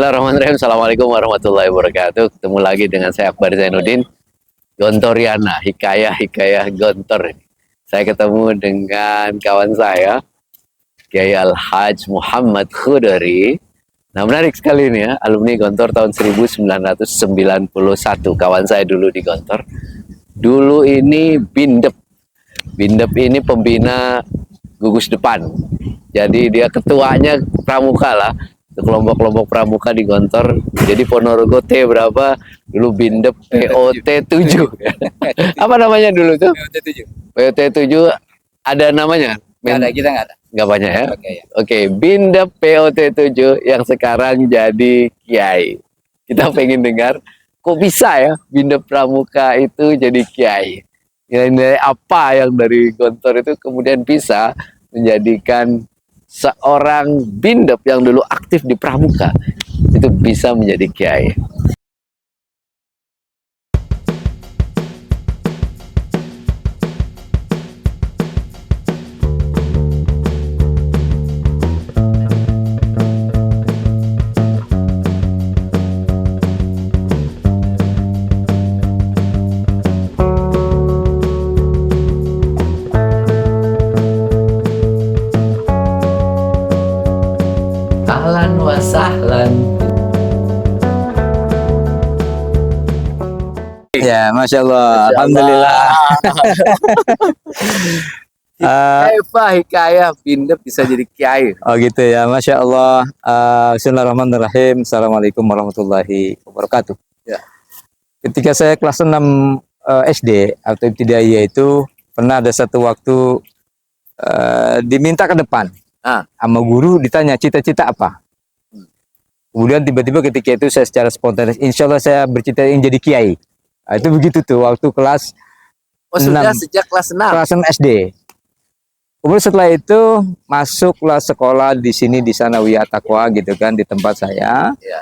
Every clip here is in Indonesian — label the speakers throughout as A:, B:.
A: Bismillahirrahmanirrahim. Assalamualaikum warahmatullahi wabarakatuh. Ketemu lagi dengan saya Akbar Zainuddin, Gontoriana, hikayah Gontor. Saya ketemu dengan kawan saya, Kiai Al-Haj Muhammad Khudari. Nah, menarik sekali ini ya, alumni Gontor tahun 1991. Kawan saya dulu di Gontor. Dulu ini Bindep. Bindep ini pembina gugus depan. Jadi dia ketuanya pramuka lah. Kelompok-kelompok pramuka di Gontor. Jadi Ponorogo T berapa? Dulu Bindep POT 7. Apa namanya dulu tuh? POT 7 ada namanya?
B: Nggak ada, kita nggak ada.
A: Nggak banyak ya?
B: Oke, ya.
A: Oke, Bindep POT 7 yang sekarang jadi Kiai. Kita pengen dengar, kok bisa ya Bindep Pramuka itu jadi Kiai? Dari apa yang dari Gontor itu kemudian bisa menjadikan seorang Bindep yang dulu aktif di Pramuka itu bisa menjadi Kiai. Ahlan wa sahlan.
B: Ya, Masya Allah. Alhamdulillah.
A: Hikayah Bindep bisa jadi Kiai.
B: Oh gitu ya, Masya Allah. Bismillahirrahmanirrahim. Assalamualaikum warahmatullahi wabarakatuh.
A: Ya.
B: Ketika saya kelas 6 SD atau ibtidaiyah itu pernah ada satu waktu diminta ke depan sama guru, ditanya cita-cita apa. Kemudian tiba-tiba ketika itu saya secara spontan, insya Allah saya bercita ingin jadi kiai. Nah, itu begitu tuh waktu kelas
A: Sudah
B: 6,
A: sejak kelas 6.
B: kelas 6 SD. Kemudian setelah itu masuklah sekolah di sini di Sanawiyah Taqwa gitu kan, di tempat saya.
A: Ya.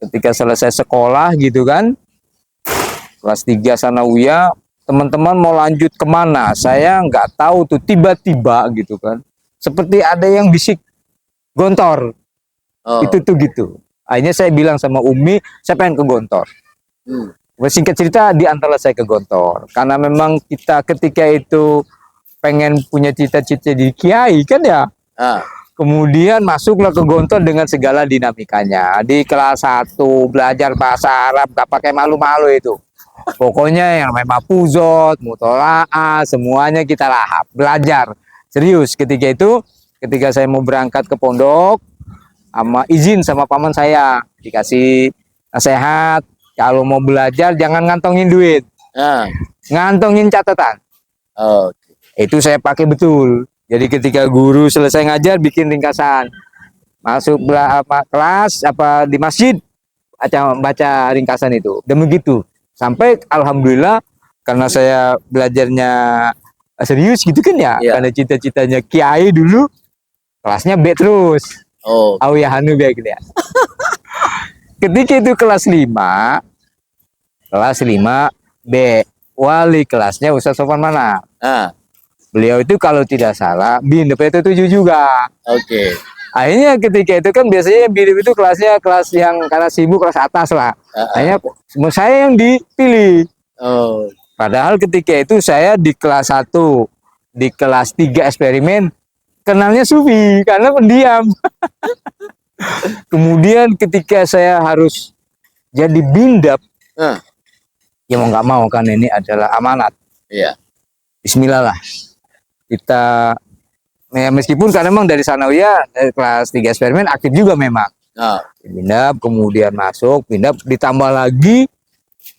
B: Ketika selesai sekolah gitu kan, kelas 3 Sanawiyah, teman-teman mau lanjut kemana? Saya nggak tahu tuh, tiba-tiba gitu kan. Seperti ada yang bisik, Gontor. Itu tuh gitu. Akhirnya saya bilang sama Umi, saya pengen ke Gontor. Singkat cerita, di antara saya ke Gontor. Karena memang kita ketika itu pengen punya cita-cita di Kiai kan ya. Kemudian masuklah ke Gontor dengan segala dinamikanya. Di kelas 1 belajar bahasa Arab, gak pakai malu-malu itu. Pokoknya yang namanya mafuzot, mutola'ah, semuanya kita lahap. Belajar. Serius ketika itu, ketika saya mau berangkat ke pondok, sama izin sama paman saya, dikasih nasihat, kalau mau belajar jangan ngantongin duit, ngantongin catatan. Itu saya pakai betul. Jadi ketika guru selesai ngajar bikin ringkasan, masuk kelas apa di masjid baca ringkasan itu. Dan begitu sampai alhamdulillah karena saya belajarnya serius gitu kan ya, karena cita-citanya kiai dulu, kelasnya B terus. Ya Hanu gitu ya. Ketika itu kelas 5 B, wali kelasnya Ustaz Sofwan Manaf. Beliau itu kalau tidak salah Bindep itu 7 juga. Akhirnya ketika itu kan biasanya Bindep itu kelasnya kelas yang karena sibuk kelas atas lah. Akhirnya saya yang dipilih. Padahal ketika itu saya di kelas 1, di kelas 3 eksperimen kenalnya Sufi karena pendiam. Kemudian ketika saya harus jadi Bindep, ya mau nggak mau kan ini adalah amanat. Bismillah lah. Kita ya meskipun karena memang dari Sanawiyah kelas 3 eksperimen aktif juga memang. Bindep, kemudian masuk Bindep, ditambah lagi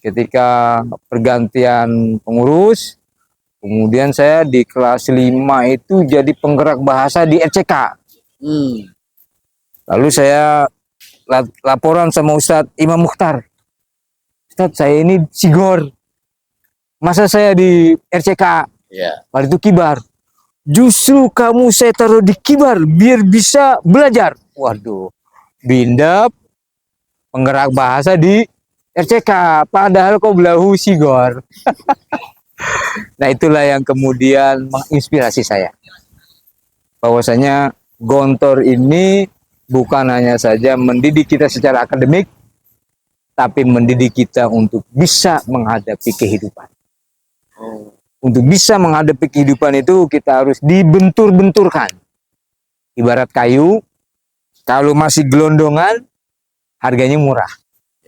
B: ketika pergantian pengurus. Kemudian saya di kelas 5 itu jadi penggerak bahasa di RCK. Lalu saya laporan sama Ustadz Imam Mukhtar. Ustadz, saya ini Sigor. Masa saya di RCK? Waktu itu kibar. Justru kamu saya taruh di kibar biar bisa belajar. Waduh, Bindep, penggerak bahasa di RCK. Padahal kau belahu Sigor. Nah itulah yang kemudian menginspirasi saya bahwasanya Gontor ini bukan hanya saja mendidik kita secara akademik, tapi mendidik kita untuk bisa menghadapi kehidupan. Untuk bisa menghadapi kehidupan itu kita harus dibentur-benturkan. Ibarat kayu, kalau masih gelondongan, harganya murah.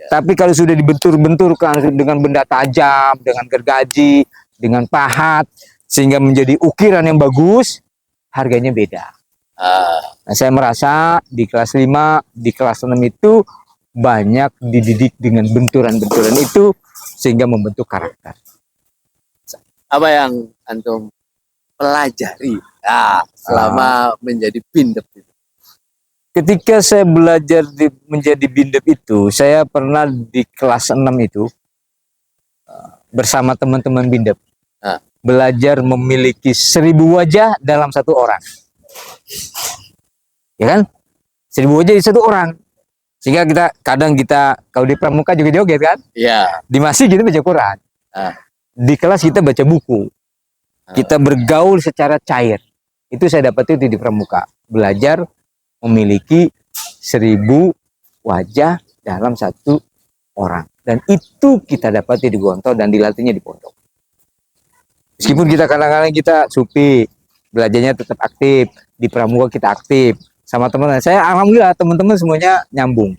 B: Tapi kalau sudah dibentur-benturkan dengan benda tajam, dengan gergaji, dengan pahat, sehingga menjadi ukiran yang bagus, harganya beda. Nah, saya merasa di kelas 5, di kelas 6 itu banyak dididik dengan benturan-benturan itu sehingga membentuk karakter.
A: Apa yang antum pelajari selama menjadi bindep itu?
B: Ketika saya belajar menjadi bindep itu, saya pernah di kelas 6 itu bersama teman-teman bindep. Belajar memiliki 1000 wajah dalam satu orang. Ya kan? 1000 wajah di satu orang. Sehingga kadang kita kalau di pramuka juga joget kan?
A: Iya.
B: Di masjid kita baca Quran. Di kelas kita baca buku. Kita bergaul secara cair. Itu saya dapat itu di pramuka. Belajar memiliki 1000 wajah dalam satu orang. Dan itu kita dapati di Gontor dan dilatihnya di pondok. Meskipun kita kadang-kadang kita supi, belajarnya tetap aktif, di pramuka kita aktif sama teman-teman. Saya alhamdulillah teman-teman semuanya nyambung.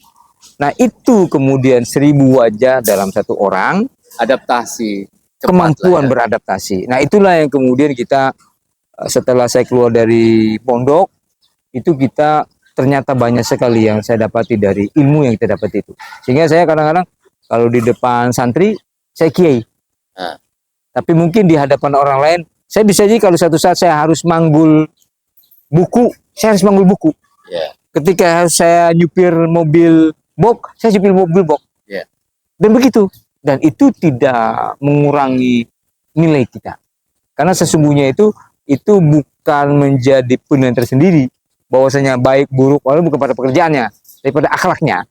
B: Nah, itu kemudian 1000 wajah dalam satu orang,
A: Adaptasi,
B: kemampuan beradaptasi. Nah, itulah yang kemudian kita setelah saya keluar dari pondok, itu kita ternyata banyak sekali yang saya dapati dari ilmu yang kita dapat itu. Sehingga saya kadang-kadang kalau di depan santri, saya kiai. Tapi mungkin di hadapan orang lain, saya bisa jadi kalau satu saat saya harus manggul buku, saya harus manggul buku. Ketika saya nyupir mobil box, saya nyupir mobil box. Dan begitu. Dan itu tidak mengurangi nilai kita. Karena sesungguhnya itu bukan menjadi penilaian tersendiri. Bahwasanya baik buruk, walaupun bukan pada pekerjaannya, daripada akhlaknya.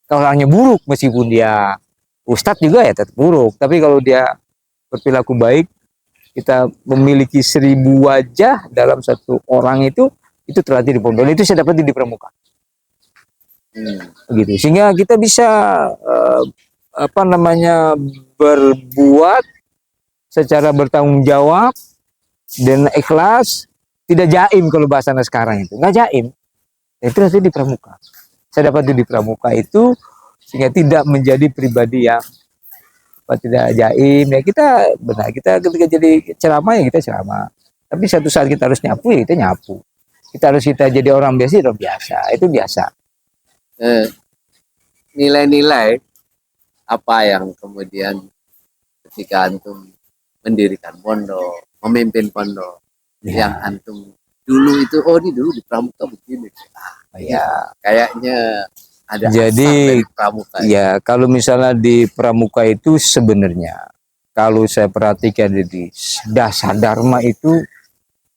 B: Kalau orangnya buruk, meskipun dia ustadz juga ya tetap buruk. Tapi kalau dia berperilaku baik, kita memiliki 1000 wajah dalam satu orang itu terlatih di pondok. Itu saya dapat di pramuka. Gitu. Sehingga kita bisa berbuat secara bertanggung jawab dan ikhlas, tidak jaim kalau bahasanya sekarang itu. Nggak jaim. Itu nanti di pramuka. Saya dapat di pramuka itu sehingga tidak menjadi pribadi yang tidak jaim. Ya kita ketika jadi ceramah ya kita ceramah. Tapi satu saat kita harus nyapu ya kita nyapu. Kita jadi orang biasa, itu biasa.
A: Nilai-nilai apa yang kemudian ketika antum mendirikan pondok, memimpin pondok, yang antum dulu itu, dulu di pramuka begini. Kayaknya ada
B: jadi
A: dari pramuka.
B: Ya, kalau misalnya di pramuka itu sebenarnya kalau saya perhatikan di dasar dharma itu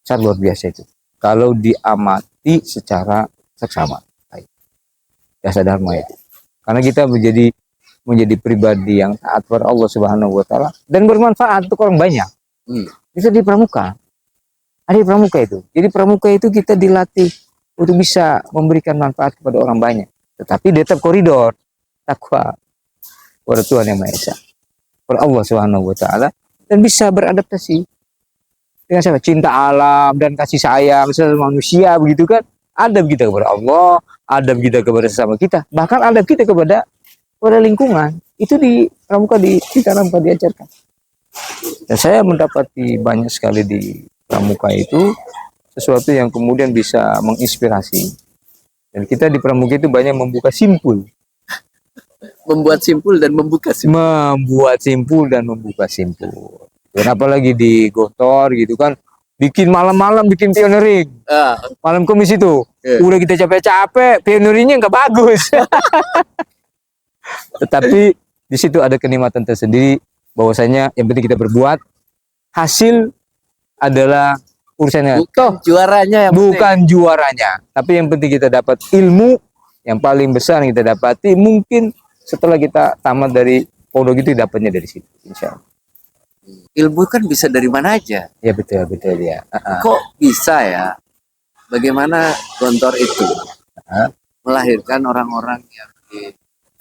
B: sangat luar biasa itu. Kalau diamati secara seksama, dasar dharma itu. Karena kita menjadi pribadi yang taat kepada Allah Subhanahu wa taala dan bermanfaat untuk orang banyak. Itu di pramuka. Ada di pramuka itu. Jadi pramuka itu kita dilatih untuk bisa memberikan manfaat kepada orang banyak. Tetapi di tetap koridor takwa kepada Tuhan Yang Maha Esa, kepada Allah Subhanahu wa taala, dan bisa beradaptasi dengan siapa? Cinta alam dan kasih sayang sesama manusia, begitu kan? Adab kita kepada Allah, adab kita kepada sesama kita, bahkan adab kita kepada lingkungan. Itu di pramuka di pramuka diajarkan. Dan saya mendapati banyak sekali di pramuka itu sesuatu yang kemudian bisa menginspirasi. Dan kita di pramuka itu banyak membuka simpul.
A: Membuat simpul dan membuka simpul.
B: Membuat simpul dan membuka simpul. Dan apalagi di Gontor gitu kan, bikin malam-malam bikin pioneering. Malam Kamis itu. Udah kita capek-capek, pioneeringnya nggak bagus. Tetapi di situ ada kenikmatan tersendiri, bahwasanya yang penting kita berbuat, hasil adalah urusannya.
A: Bukan juaranya yang
B: bukan penting. Juaranya, tapi yang penting kita dapat ilmu yang paling besar yang kita dapati mungkin setelah kita tamat dari pondok itu, dapatnya dari situ, insya Allah.
A: Ilmu kan bisa dari mana aja.
B: Ya betul ya.
A: Kok bisa ya? Bagaimana Gontor itu melahirkan orang-orang yang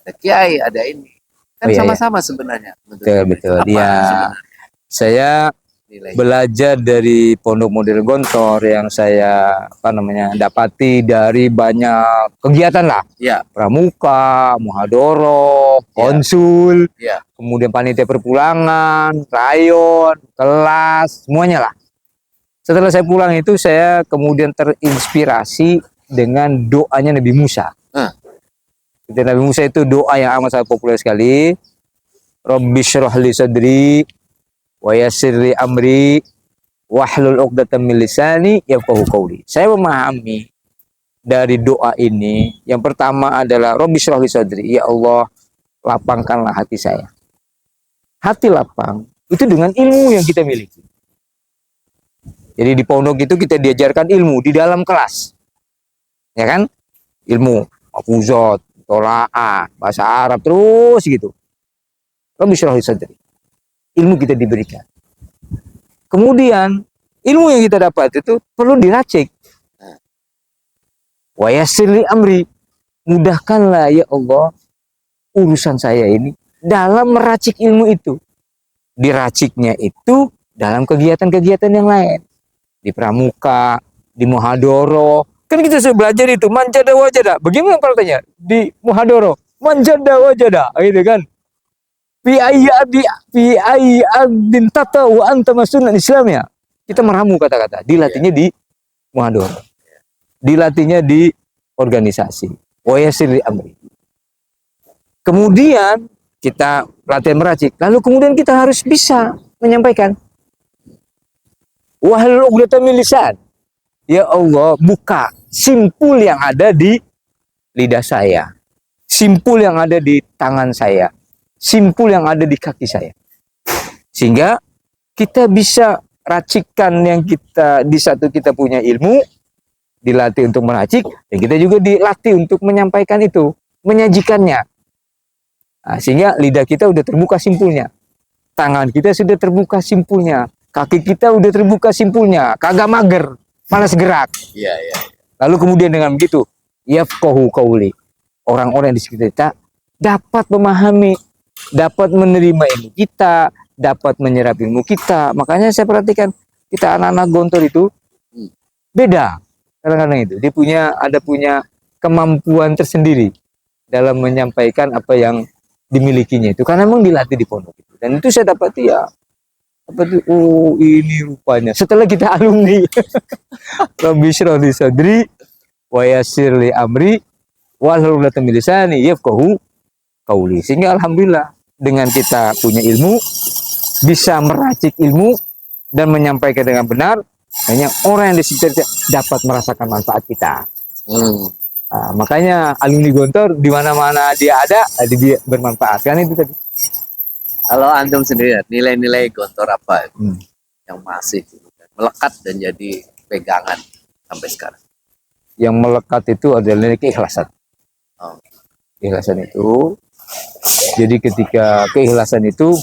A: ada kiai, ada ini. Kan
B: Oh, iya,
A: sama-sama sebenarnya.
B: betul, betul.
A: Apa
B: Iya.
A: sebenarnya
B: Saya
A: nilainya?
B: belajar dari Pondok Model Gontor yang saya dapati dari banyak kegiatan lah,
A: Ya,
B: pramuka, muhadoro,
A: Ya.
B: konsul,
A: ya.
B: kemudian panitia perpulangan, rayon, kelas, semuanya lah. Setelah saya pulang itu saya kemudian terinspirasi dengan doanya Nabi Musa. Itu Nabi Musa itu doa yang amat sangat populer sekali. Rabbi syrah li sadri wa yassir li amri wahlul 'uqdatam min lisani yafqahu qawli. Saya memahami dari doa ini, yang pertama adalah Rabbi syrah li sadri, ya Allah, lapangkanlah hati saya. Hati lapang itu dengan ilmu yang kita miliki. Jadi di pondok itu kita diajarkan ilmu di dalam kelas. Ya kan? Ilmu mafuzat, tola'ah, bahasa Arab terus gitu. Rabbi syrah li sadri. Ilmu kita diberikan. Kemudian ilmu yang kita dapat itu perlu diracik. Wa yassir li amri, mudahkanlah ya Allah urusan saya ini dalam meracik ilmu itu. Diraciknya itu dalam kegiatan-kegiatan yang lain. Di pramuka, di muhadoro. Kan kita sudah belajar itu manjada wajada. Bagaimana prakteknya? Di muhadoro, manjada wajada, gitu kan? Fi ayyadin tata wa anta masunat Islamnya. Kita meramu kata-kata. Dilatihnya di muhadoro. Dilatihnya di organisasi. Wa yassir li amri. Kemudian kita latihan meracik. Lalu kemudian kita harus bisa menyampaikan. Wahlul 'uqdatam min lisan. Ya Allah, buka simpul yang ada di lidah saya. Simpul yang ada di tangan saya. Simpul yang ada di kaki saya. Sehingga kita bisa racikan yang kita, di satu kita punya ilmu, dilatih untuk meracik, dan kita juga dilatih untuk menyampaikan itu, menyajikannya. Nah, sehingga lidah kita udah terbuka simpulnya. Tangan kita sudah terbuka simpulnya. Kaki kita udah terbuka simpulnya. Kagak mager, malas gerak.
A: Iya, iya.
B: Lalu kemudian dengan begitu, yafqahu qawli. Orang-orang di sekitar kita dapat memahami, dapat menerima ilmu kita, dapat menyerap ilmu kita. Makanya saya perhatikan, kita anak-anak Gontor itu beda. Kadang-kadang itu, dia punya kemampuan tersendiri dalam menyampaikan apa yang dimilikinya itu, karena memang dilatih di pondok itu. Dan itu saya dapati ya, oh ini rupanya setelah kita alumni Rabbi syrah li sadri wa yassir li amri wahlul 'uqdatam min lisani yafqahu qawli. Sehingga alhamdulillah dengan kita punya ilmu, bisa meracik ilmu dan menyampaikan dengan benar, hanya orang yang di sekitar dapat merasakan manfaat kita. Nah, makanya alumni Gontor di mana-mana dia ada, dia bermanfaat kan itu tadi.
A: Kalau antum sendiri, nilai-nilai Gontor apa yang masih melekat dan jadi pegangan sampai sekarang?
B: Yang melekat itu adalah nilai keikhlasan.
A: Oh.
B: Keikhlasan itu, jadi ketika keikhlasan itu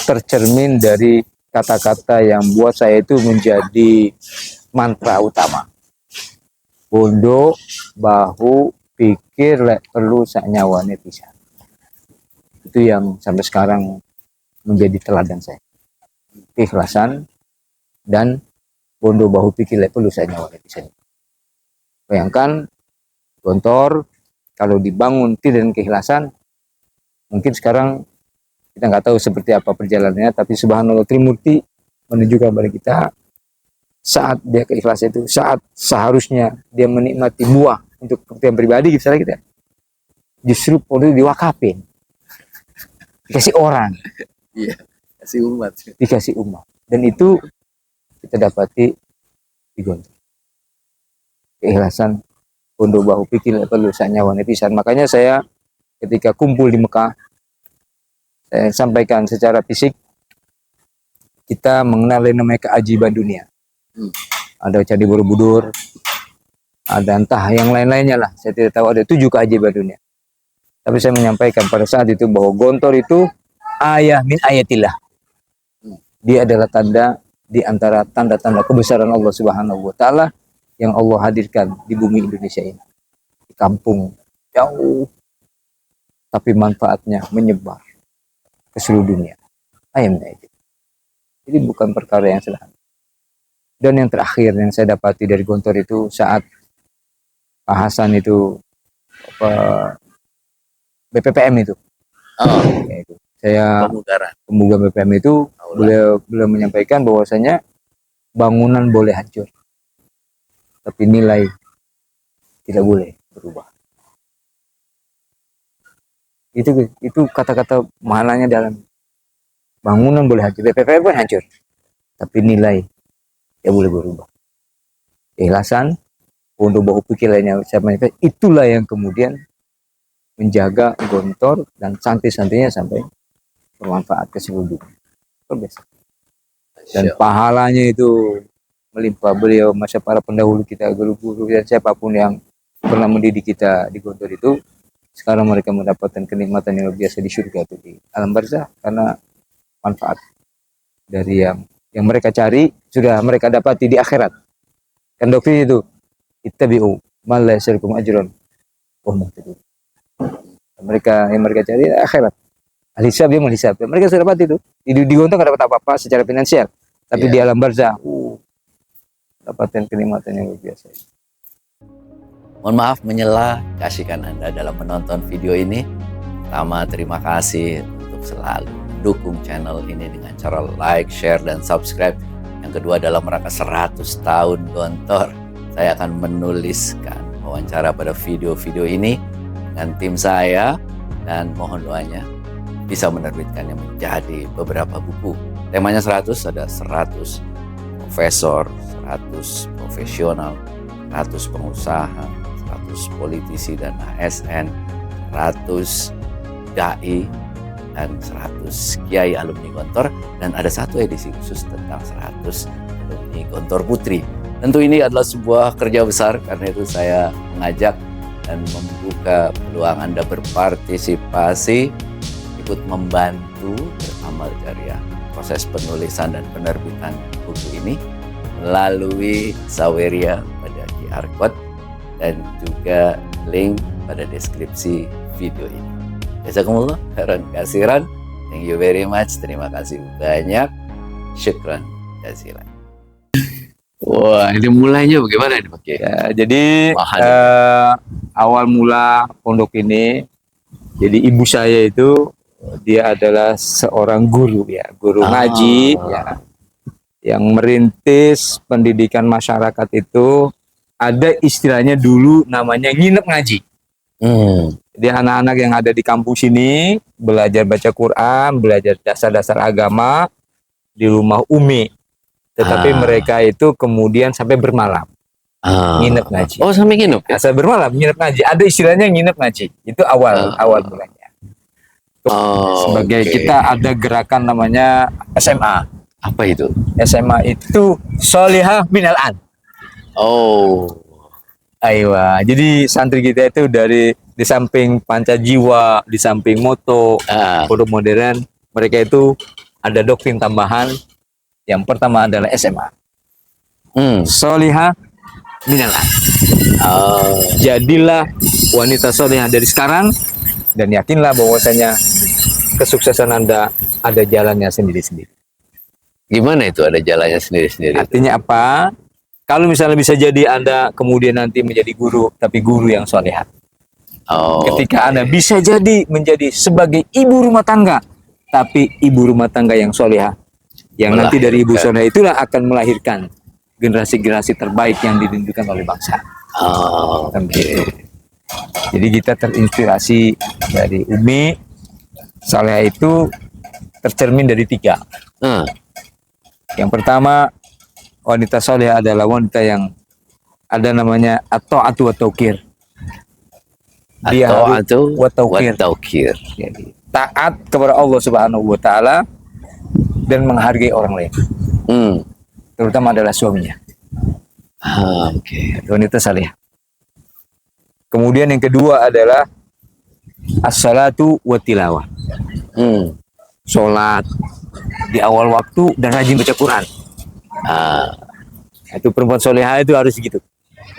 B: tercermin dari kata-kata yang buat saya itu menjadi mantra utama. Bondo, bahu, pikir, lek perlu sak nyawane pisan. Itu yang sampai sekarang menjadi teladan saya. Keikhlasan dan bondo, bahu, pikir, lek perlu sak nyawane pisan. Bayangkan Gontor kalau dibangun tidak dengan keikhlasan, mungkin sekarang kita nggak tahu seperti apa perjalanannya, tapi subhanallah Trimurti menunjukkan kepada kita saat dia keikhlasan itu, saat seharusnya dia menikmati buah untuk kepentingan pribadi, misalnya kita justru perlu diwakafin, dikasih orang,
A: Iya, kasih umat.
B: dikasih umat, dan itu kita dapati di Gontor. Keikhlasan, bondo bahu pikir perlu nyawa pisan. Makanya saya ketika kumpul di Mekah, saya sampaikan secara fisik, kita mengenal yang namanya keajaiban dunia. Ada Candi Borobudur, ada entah yang lain-lainnya lah, saya tidak tahu, ada 7 keajaiban dunia. Tapi saya menyampaikan pada saat itu bahwa Gontor itu ayah min ayatillah. Dia adalah tanda di antara tanda-tanda kebesaran Allah Subhanahu wa taala yang Allah hadirkan di bumi Indonesia ini. di kampung jauh, tapi manfaatnya menyebar ke seluruh dunia. Ayamnya itu. Jadi bukan perkara yang sederhana. Dan yang terakhir yang saya dapati dari Gontor itu saat Pak Hasan itu apa, BPPM itu.
A: Oh,
B: Ya, itu. Saya
A: pemugaran.
B: pemuga BPM itu beliau menyampaikan bahwasanya bangunan boleh hancur, tapi nilai tidak boleh berubah. Itu kata-kata maknanya dalam. Bangunan boleh hancur, BPPM pun hancur, tapi nilai ya boleh berubah. Keikhlasan untuk bahu pikir lainnya, itulah yang kemudian menjaga Gontor dan santri-santrinya sampai bermanfaat ke seluruh dunia. Biasa. Dan pahalanya itu melimpah. Beliau, masa para pendahulu kita, guru-guru dan siapapun yang pernah mendidik kita di Gontor itu, sekarang mereka mendapatkan kenikmatan yang luar biasa di surga itu, di alam barzah, karena manfaat dari yang mereka cari sudah mereka dapati di akhirat. Kan doktrin itu, ittabi'u ma la yasrikum ajrun wa hum muhtadun. Mereka yang mereka cari akhirat. Al-hisab, dia menghisab. Mereka sudah dapat itu. Di Gontor nggak dapat apa-apa secara finansial, tapi di alam barzah dapatkan kenikmatan yang luar biasa.
A: Mohon maaf menyela kasihkan Anda dalam menonton video ini. Pertama, terima kasih untuk selalu mendukung channel ini dengan cara like, share, dan subscribe. Yang kedua, dalam rangka 100 tahun Gontor, saya akan menuliskan wawancara pada video-video ini dengan tim saya, dan mohon doanya bisa menerbitkannya menjadi beberapa buku. Temanya 100, ada 100 profesor, 100 profesional, 100 pengusaha, 100 politisi dan ASN, 100 dai, dan 100 kiai alumni Gontor, dan ada satu edisi khusus tentang 100 alumni Gontor Putri. Tentu ini adalah sebuah kerja besar, karena itu saya mengajak dan membuka peluang Anda berpartisipasi, ikut membantu beramal jariah proses penulisan dan penerbitan buku ini melalui Saweria pada QR Code dan juga link pada deskripsi video ini. Jazakumullah khairan kasiran. Thank you very much. Terima kasih banyak. Syukran jazilan. Wah, ini mulainya bagaimana nih Pak Kiai?
B: Ya, jadi awal mula pondok ini, jadi ibu saya itu dia adalah seorang guru ya, guru ngaji ya, yang merintis pendidikan masyarakat itu. Ada istilahnya dulu namanya nginep ngaji. Jadi anak-anak yang ada di kampus ini belajar baca Quran, belajar dasar-dasar agama di rumah Umi. Tetapi mereka itu kemudian sampai bermalam. Nginep ngaji.
A: Oh, sampai nginep?
B: Ya? Sampai bermalam, nginep ngaji. Ada istilahnya nginep ngaji. Itu awal mulanya. Sebagai kita ada gerakan namanya SMA.
A: Apa itu?
B: SMA itu Sholihah Minal An.
A: Oh.
B: Aywa. Jadi santri kita itu di samping panca jiwa, di samping moto, pondok modern, mereka itu ada doktrin tambahan. Yang pertama adalah SMA. Sholihah Minal An. Jadilah wanita sholihah dari sekarang, dan yakinlah bahwasanya kesuksesan Anda ada jalannya sendiri-sendiri.
A: Gimana itu ada jalannya sendiri-sendiri?
B: Artinya apa? Kalau misalnya bisa jadi Anda kemudian nanti menjadi guru, tapi guru yang sholihah. Ketika Anda bisa jadi menjadi sebagai ibu rumah tangga, tapi ibu rumah tangga yang sholihah, yang nanti dari ibu sholihah itulah akan melahirkan generasi-generasi terbaik yang dirindukan oleh bangsa. Jadi kita terinspirasi dari Umi. Sholihah itu tercermin dari 3. Yang pertama, wanita sholihah adalah wanita yang ada namanya at-ta'atu wa taukir. Dia wa taukir. Taat kepada Allah Subhanahu wa taala dan menghargai orang lain. Terutama adalah suaminya. Wanita sholihah. Kemudian yang kedua adalah as-salatu wa tilawah. Salat di awal waktu dan rajin baca Quran. Itu perempuan solehah itu harus gitu.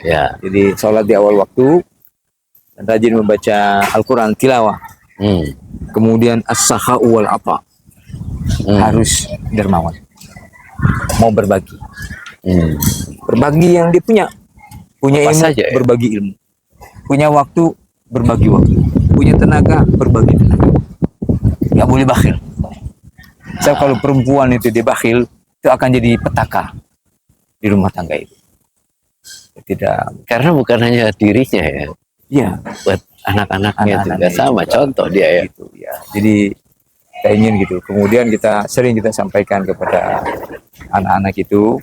B: Ya. Jadi sholat di awal waktu, dan rajin membaca Al-Quran tilawah. Kemudian as-sakha'u wal apa, harus dermawan, mau berbagi. Berbagi yang dia punya
A: Apa
B: ilmu,
A: saja ya?
B: berbagi ilmu, punya waktu, berbagi waktu, punya tenaga, berbagi tenaga. Nggak boleh bakhil. So, kalau perempuan itu dia bakhil, itu akan jadi petaka di rumah tangga itu. Tidak,
A: Karena bukan hanya dirinya ya,
B: ya,
A: buat anak-anaknya juga
B: Anak-anaknya
A: sama
B: juga.
A: contoh dia ya.
B: gitu ya. Jadi kita ingin gitu. Kemudian kita sering sampaikan kepada anak-anak itu,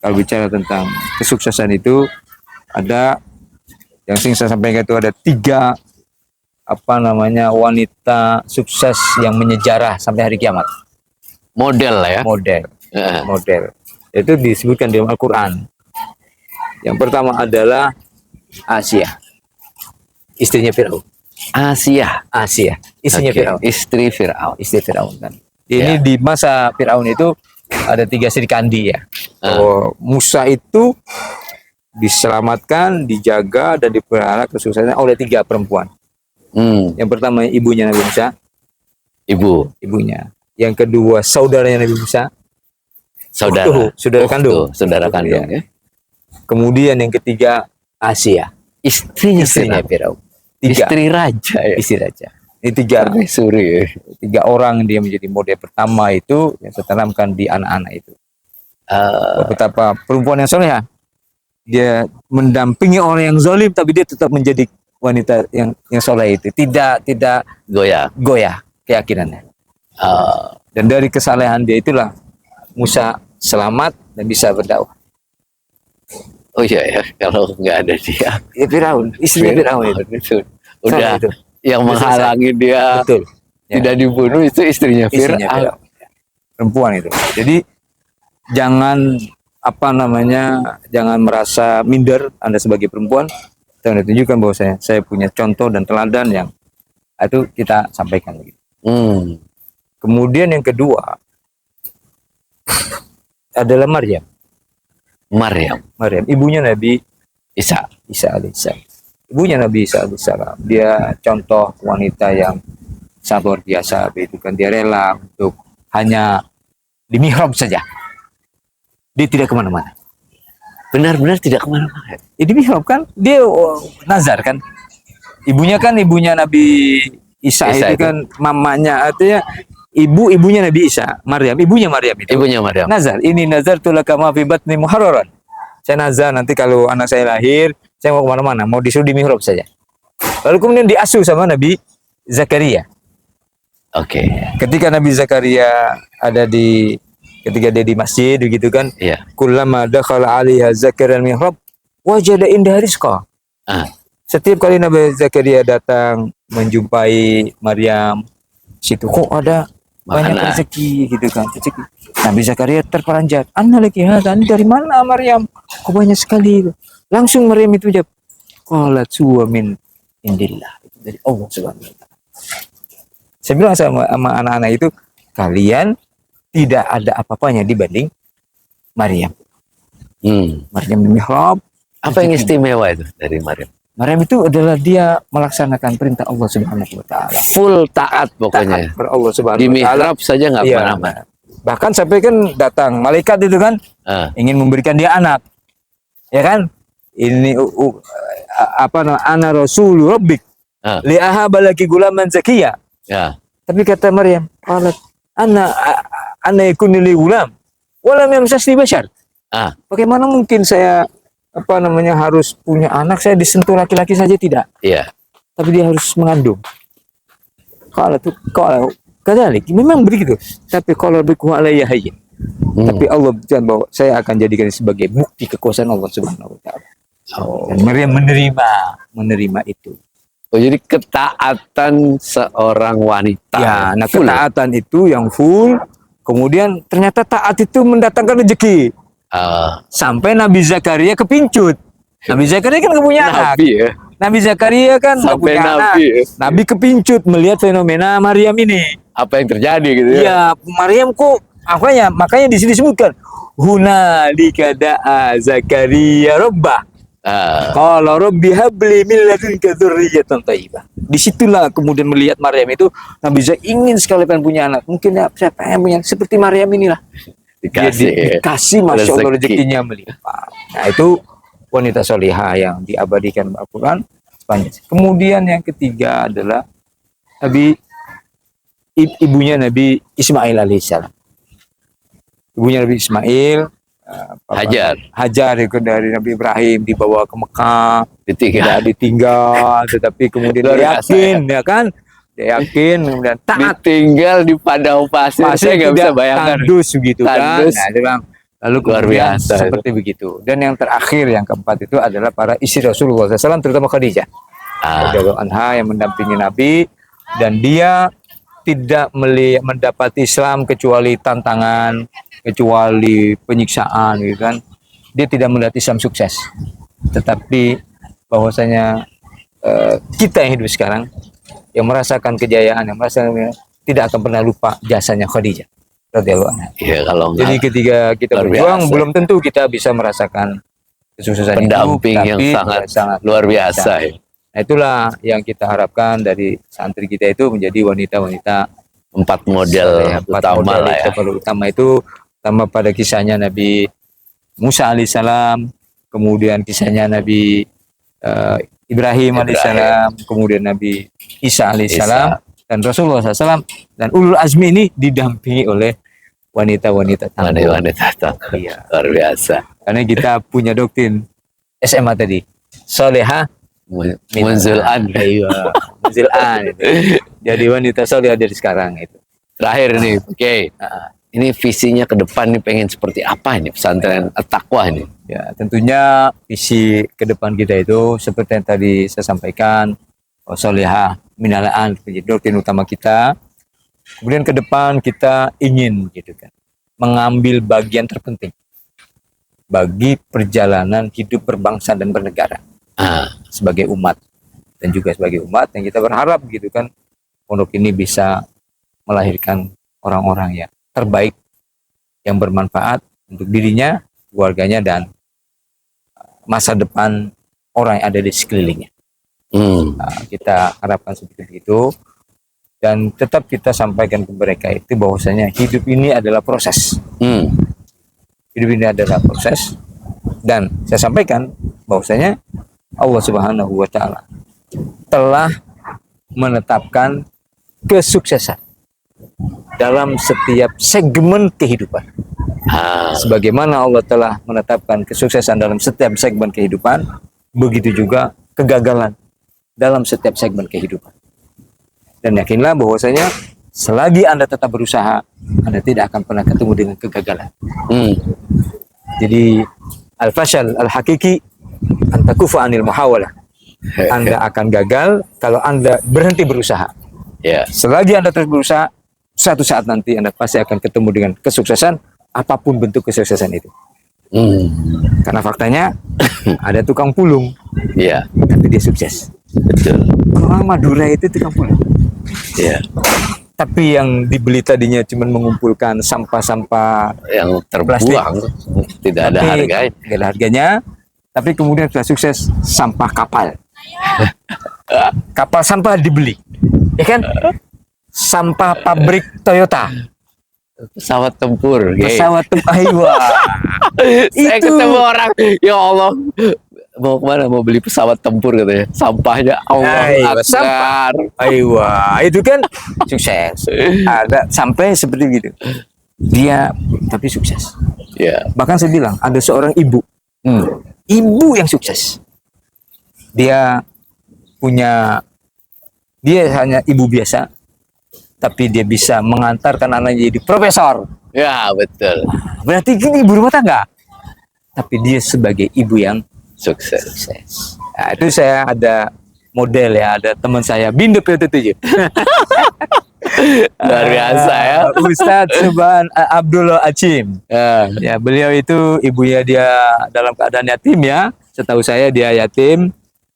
B: kalau bicara tentang kesuksesan itu ada yang sering saya sampaikan itu ada 3 wanita sukses yang menyejarah sampai hari kiamat.
A: Model lah ya.
B: Model itu disebutkan di Al-Quran. Yang pertama adalah Asia, istrinya Firaun. Asia, istrinya
A: Oke,
B: Firaun.
A: istri Firaun.
B: Istri Firaun kan. Ini di masa Firaun itu ada 3 Sri Kandi ya. Musa itu diselamatkan, dijaga dan dipelihara kesuksesannya oleh 3 perempuan. Yang pertama ibunya Nabi Musa, ibunya. Yang kedua saudaranya Nabi Musa, saudara kandung,
A: Ya.
B: Kemudian yang ketiga Asia, istrinya Firaun. 3
A: Istri raja ya.
B: istri raja. Ini 3
A: Suri.
B: 3 orang dia menjadi model pertama itu yang saya tanamkan di anak-anak itu. Betapa perempuan yang soleha, dia mendampingi orang yang zalim tapi dia tetap menjadi wanita yang soleh itu, tidak goyah keyakinannya. Dan dari kesalehan dia itulah Musa selamat dan bisa berdakwah.
A: Oh iya ya, kalau nggak ada dia,
B: Ya Firaun, istrinya Firaun itu.
A: udah
B: Itu.
A: yang
B: Udah
A: menghalangi dia
B: Betul. Ya.
A: tidak dibunuh itu istrinya
B: Istrinya
A: Firaun.
B: Perempuan itu. Jadi jangan jangan merasa minder Anda sebagai perempuan. Saya tunjukkan bahwa saya punya contoh dan teladan yang itu kita sampaikan begitu. Kemudian yang kedua adalah Maryam, ibunya Nabi Isa alaihissalam. Ibunya Nabi Isa alaihissalam. Dia contoh wanita yang sangat luar biasa. Itu kan dia rela untuk hanya di mihrab saja. Dia tidak kemana-mana.
A: Benar-benar tidak kemana-mana.
B: Di mihrab kan dia nazar kan. Ibunya Nabi Isa itu kan mamanya, artinya ibunya Nabi Isa, Maryam, ibunya Maryam itu. Nazar, ini nazar tulaka ma fi batni muharraran. Saya nazar nanti kalau anak saya lahir, saya mau kemana-mana, mau disuruh di mihrab saja. Lalu kemudian diasuh sama Nabi Zakaria.
A: Oke.
B: Ketika Nabi Zakaria ketika dia di masjid begitu kan, kullama dakhala 'alaiha Zakaria al-mihrab wajada indaha rizqa. Setiap kali Nabi Zakaria datang menjumpai Maryam, situ kok ada banyak rezeki gitu kan, rezeki. Nabi Zakaria terperanjat, "Anna laki hadza? Dari mana Maryam? Kok banyak sekali?" Langsung Maryam itu jawab, "Qalat huwa min indillah." Itu dari Allah Subhanahu wa taala. Saya bilang sama anak-anak itu, kalian tidak ada apa-apanya dibanding Maryam. Maryam di mihrab.
A: Apa yang istimewa itu dari Maryam?
B: Maryam itu adalah dia melaksanakan perintah Allah Subhanahu wa taala.
A: Full taat pokoknya.
B: Taat Allah Subhanahu
A: Di
B: wa taala.
A: mihrab saja nggak kemana-mana.
B: Bahkan sampai kan datang malaikat itu kan ingin memberikan dia anak. Ya kan? Ini ana rasulur rabbik. Li ahaba laki gulaman zakiya. Tapi kata Maryam, qalat ana yakun li gulam wa lam yamsasni bashar. Bagaimana mungkin saya harus punya anak, saya disentuh laki-laki saja tidak. Tapi dia harus mengandung. Kalau kadalik memang begitu. Tapi kalau biku alayya hayyin. Tapi Allah berjanji bahwa saya akan jadikan sebagai bukti kekuasaan Allah Subhanahu wa taala. Dan Maryam menerima itu.
A: Oh, jadi ketaatan seorang wanita.
B: Ya, nah ketaatan itu yang full. Kemudian ternyata taat itu mendatangkan rezeki. Sampai Nabi Zakaria kepincut. Nabi Zakaria kan gak punya anak. Nabi Zakaria kan gak punya anak. Nabi kepincut melihat fenomena Maryam ini.
A: Apa yang terjadi gitu ya?
B: Ya, Maryam kok makanya di sini disebutkan hunalika da'a Zakaria rabbah. Kalau Rabbi habli min ladunka dzurriyyatan thayyibah. Disitulah kemudian melihat Maryam itu, Nabi Isa ingin sekali pengen punya anak. Mungkin ya, siapa yang punya seperti Maryam inilah. Dikasih Masya Allah rezekinya melimpah. Nah itu wanita solihah yang diabadikan Al-Quran sepanjang. Kemudian yang ketiga adalah ibunya Nabi Ismail alaihissalam. Ibunya Nabi Ismail, Hajar itu dari Nabi Ibrahim dibawa ke Mekah, ditinggal, tetapi kemudian dia yakin, ya kan? Dia yakin, kemudian taat.
A: Ditinggal di padang pasir, saya nggak bisa bayangkan.
B: Tandus begitu kan? Nah, dia bilang, lalu
A: luar biasa
B: seperti itu. Begitu. Dan yang terakhir, yang keempat itu adalah para istri Rasulullah SAW, terutama Khadijah, radhiyallahu anha yang mendampingi Nabi, dan dia tidak mendapati Islam kecuali tantangan, kecuali penyiksaan, gitu kan. Dia tidak melihat Islam sukses, tetapi bahwasanya kita yang hidup sekarang, yang merasakan kejayaan, yang merasakan, tidak akan pernah lupa jasanya Khadijah radhiyallahu anha.
A: Ya, kalau
B: jadi ketika kita berjuang, belum tentu kita bisa merasakan kesuksesan
A: pendamping
B: hidup,
A: yang sangat luar biasa. Ya.
B: Nah, itulah yang kita harapkan dari santri kita itu menjadi wanita-wanita
A: 4 model utama lah ya.
B: Utama itu pertama pada kisahnya Nabi Musa alaihissalam, kemudian kisahnya Nabi Ibrahim alaihissalam, kemudian Nabi Isa alaihissalam, dan Rasulullah SAW, dan ulul azmi ini didampingi oleh wanita-wanita tangguh.
A: Iya. Luar biasa.
B: Karena kita punya doktrin SMA tadi, solehah
A: munzulan.
B: Munzulan. Jadi wanita solehah dari sekarang itu.
A: Terakhir nih, oke. Ini visinya ke depan nih, pengen seperti apa ini pesantren At-Taqwa ini?
B: Ya, tentunya visi ke depan kita itu seperti yang tadi saya sampaikan, solehah minalaan menjadi doktrin utama kita. Kemudian ke depan kita ingin gitu kan, mengambil bagian terpenting bagi perjalanan hidup berbangsa dan bernegara sebagai umat, dan juga sebagai umat yang kita berharap gitu kan, pondok ini bisa melahirkan orang-orang yang terbaik, yang bermanfaat untuk dirinya, keluarganya, dan masa depan orang yang ada di sekelilingnya. Kita harapkan seperti itu, dan tetap kita sampaikan ke mereka itu bahwasanya hidup ini adalah proses. Hidup ini adalah proses, dan saya sampaikan bahwasanya Allah Subhanahu wa Ta'ala telah menetapkan kesuksesan dalam setiap segmen kehidupan. Sebagaimana Allah telah menetapkan kesuksesan dalam setiap segmen kehidupan, begitu juga kegagalan dalam setiap segmen kehidupan. Dan yakinlah bahwasanya selagi Anda tetap berusaha, Anda tidak akan pernah ketemu dengan kegagalan. Jadi al-fashal al-hakiki antakufa anil muhawalah. Anda akan gagal kalau Anda berhenti berusaha. Selagi Anda terus berusaha, suatu saat nanti Anda pasti akan ketemu dengan kesuksesan, apapun bentuk kesuksesan itu. Karena faktanya ada tukang pulung, tapi dia sukses.
A: Betul.
B: Orang Madura itu tukang pulung. Tapi yang dibeli tadinya cuma mengumpulkan sampah-sampah
A: yang terbuang, tidak ada harganya.
B: Tidak ada harganya. Tapi kemudian sudah sukses sampah kapal. Kapal sampah dibeli, ya kan? Sampah pabrik Toyota,
A: pesawat tempur,
B: pesawat tempur.
A: Saya ketemu orang, ya Allah, mau kemana? Mau beli pesawat tempur katanya. Sampahnya Allah Akbar.
B: Itu kan sukses. Ada sampai seperti gitu. Dia tapi sukses. Bahkan saya bilang ada seorang ibu, ibu yang sukses. Dia hanya ibu biasa, tapi dia bisa mengantarkan anaknya jadi profesor.
A: Ya, betul.
B: Berarti gini ibu rumah tangga. Tapi dia sebagai ibu yang
A: sukses.
B: Nah, itu saya ada model ya, ada teman saya Bindep itu.
A: Luar biasa ya.
B: Ustadz Subhan Abdul Acim. Ya, beliau itu ibunya dia dalam keadaan yatim ya. Setahu saya dia yatim,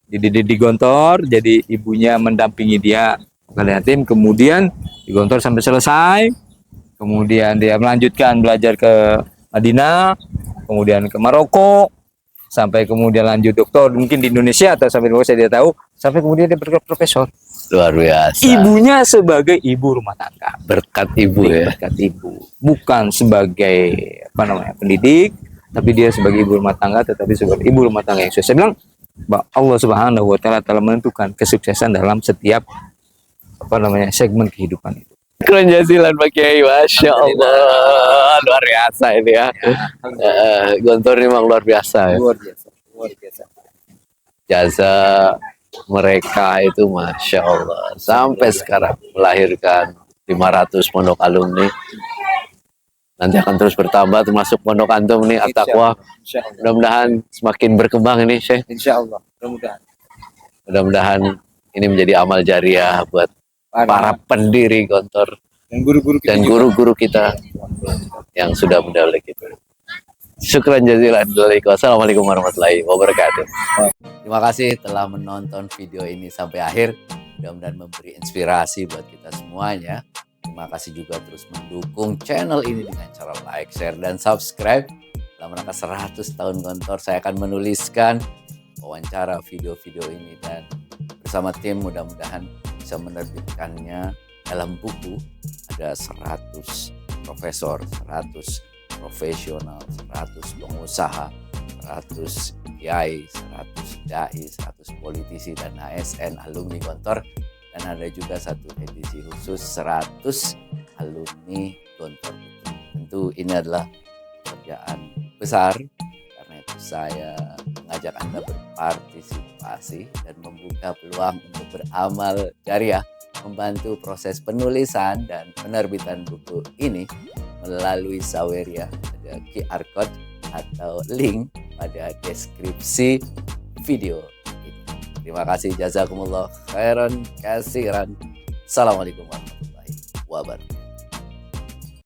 B: di Gontor, jadi ibunya mendampingi dia kalau yatim, kemudian di Gontor sampai selesai, kemudian dia melanjutkan belajar ke Madinah, kemudian ke Maroko, sampai kemudian lanjut doktor mungkin di Indonesia atau sampai di luar saya tidak tahu, sampai kemudian dia bergelar profesor.
A: Luar biasa.
B: Ibunya sebagai ibu rumah tangga.
A: Berkat ibu ya.
B: Berkat ibu, bukan sebagai apa namanya pendidik, tapi dia sebagai ibu rumah tangga, tetapi sebagai ibu rumah tangga yang sukses. Saya bilang bahwa Allah Subhanahu wa taala telah menentukan kesuksesan dalam setiap apa namanya segmen kehidupan itu.
A: Keren jazilan Pak Kiai, Masya Allah, luar biasa ini ya. Gontor ini memang luar biasa ya.
B: Luar biasa, luar biasa.
A: Jasa mereka itu Masya Allah, sampai sekarang melahirkan 500 pondok alumni. Nanti akan terus bertambah, termasuk pondok antum nih, At-Taqwa. Mudah-mudahan semakin berkembang ini, Syekh.
B: Insya Allah, mudah-mudahan.
A: Mudah-mudahan ini menjadi amal jariah buat para pendiri Gontor dan guru-guru kita yang sudah mendahului kita. Syukran jazilan. Wassalamualaikum warahmatullahi wabarakatuh. Terima kasih telah menonton video ini sampai akhir. Mudah-mudahan memberi inspirasi buat kita semuanya. Terima kasih juga terus mendukung channel ini dengan cara like, share, dan subscribe. Dalam rangka 100 tahun Gontor, saya akan menuliskan wawancara video-video ini dan bersama tim mudah-mudahan bisa menerbitkannya dalam buku. Ada 100 profesor, 100 profesional, 100 pengusaha, 100 kiai, 100 dai, 100 politisi dan ASN alumni Gontor, dan ada juga satu edisi khusus 100 alumni Gontor. Tentu ini adalah pekerjaan besar, karena itu saya mengajak Anda berpartisipasi dan membuka peluang untuk beramal jariah, membantu proses penulisan dan penerbitan buku ini melalui Saweria. Ada QR code atau link pada deskripsi video ini. Terima kasih, jazakumullah khairan kasiran. Assalamualaikum warahmatullahi wabarakatuh.